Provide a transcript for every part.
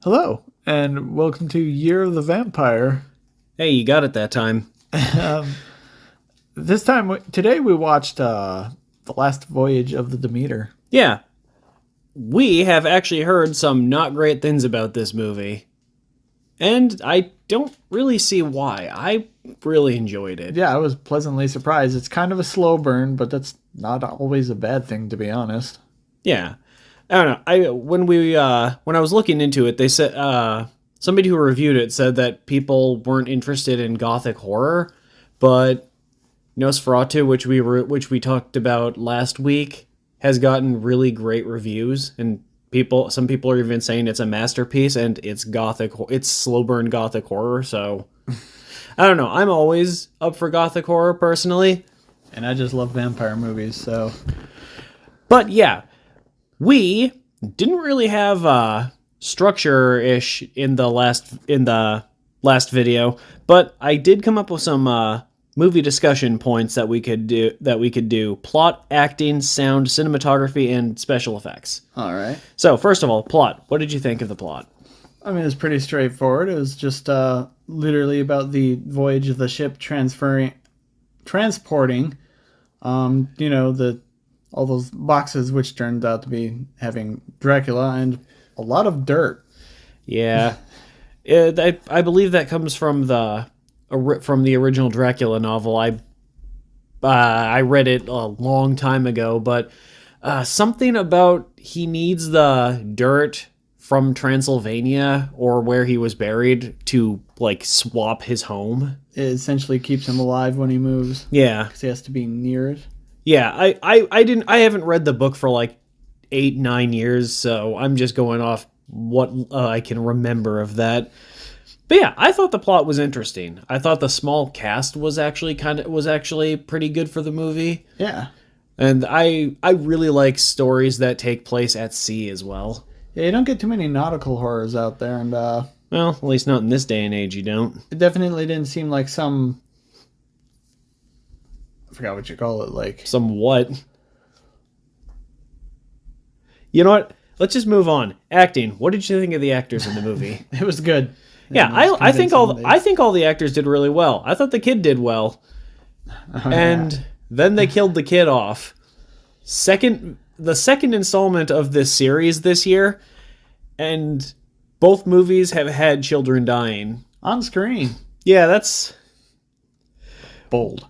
Hello, and welcome to Year of the Vampire. Hey, you got it that time. Today we watched the last Voyage of the Demeter. Yeah. We have actually heard some not great things about this movie. And I don't really see why. I really enjoyed it. Yeah, I was pleasantly surprised. It's kind of a slow burn, but that's not always a bad thing, to be honest. Yeah. I don't know. When I was looking into it, they said somebody who reviewed it said that people weren't interested in gothic horror, but Nosferatu, which we talked about last week, has gotten really great reviews, and some people are even saying it's a masterpiece, and it's slow burn gothic horror. So I don't know. I'm always up for gothic horror personally, and I just love vampire movies. So, but yeah, we didn't really have structure-ish in the last video, but I did come up with some movie discussion points that we could do: plot, acting, sound, cinematography, and special effects. All right. So first of all, plot. What did you think of the plot? I mean, it's pretty straightforward. It was just literally about the voyage of the ship transporting, all those boxes, which turned out to be having Dracula and a lot of dirt. Yeah, I believe that comes from the original Dracula novel. I read it a long time ago, but something about he needs the dirt from Transylvania or where he was buried to swap his home. It essentially keeps him alive when he moves. Yeah, because he has to be near it. Yeah, I haven't read the book for 8-9 years, so I'm just going off what I can remember of that. But yeah, I thought the plot was interesting. I thought the small cast was actually pretty good for the movie. Yeah. And I really like stories that take place at sea as well. Yeah, you don't get too many nautical horrors out there, and well, at least not in this day and age, you don't. It definitely didn't seem like some, I forgot what you call it, some what? You know what? Let's just move on. Acting. What did you think of the actors in the movie? It was good. Yeah, I think all the actors did really well. I thought the kid did well. Then they killed the kid off. The second installment of this series this year, and both movies have had children dying on screen. Yeah, that's bold.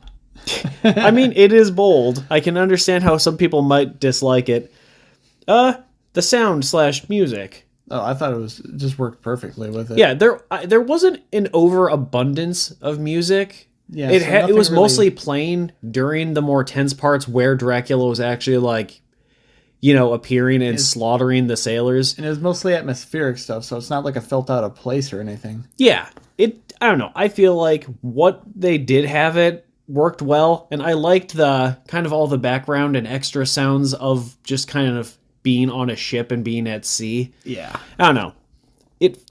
I mean, it is bold. I can understand how some people might dislike it. The sound/music. Oh, I thought it just worked perfectly with it. Yeah, there wasn't an overabundance of music. Yeah, it was mostly playing during the more tense parts where Dracula was actually appearing and slaughtering the sailors. And it was mostly atmospheric stuff, so it's not like it felt out of place or anything. Yeah, I don't know. I feel like what they did have it worked well, and I liked the kind of all the background and extra sounds of just kind of being on a ship and being at sea. Yeah. I don't know.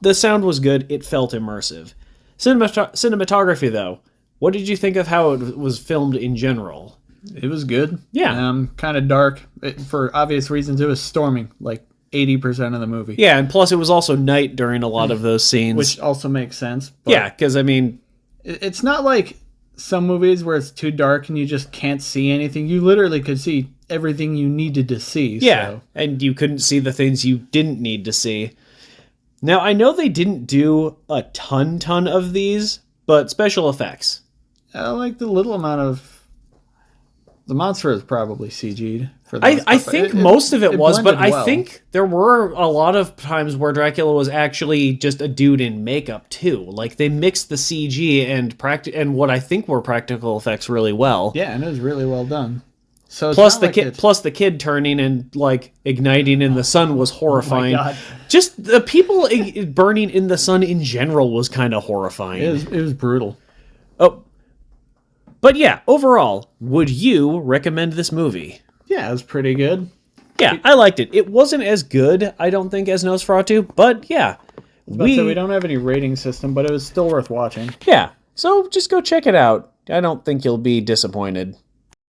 The sound was good. It felt immersive. Cinematography, though. What did you think of how it was filmed in general? It was good. Yeah. Kind of dark. For obvious reasons, it was storming 80% of the movie. Yeah, and plus it was also night during a lot of those scenes. Which also makes sense. But yeah, because, I mean... It's not like some movies where it's too dark and you just can't see anything. You literally could see everything you needed to see. Yeah, so. And you couldn't see the things you didn't need to see. Now, I know they didn't do a ton of these, but special effects. I like the little amount of... The monster is probably CG'd. I think most of it was, but I think there were a lot of times where Dracula was actually just a dude in makeup too. They mixed the CG and what I think were practical effects really well. Yeah, and it was really well done. So plus the kid turning and igniting in the sun was horrifying. Oh my God. Just the people burning in the sun in general was kind of horrifying. It was brutal. Oh. But yeah, overall, would you recommend this movie? Yeah, it was pretty good. Yeah, I liked it. It wasn't as good, I don't think, as Nosferatu, but yeah. We don't have any rating system, but it was still worth watching. Yeah, so just go check it out. I don't think you'll be disappointed.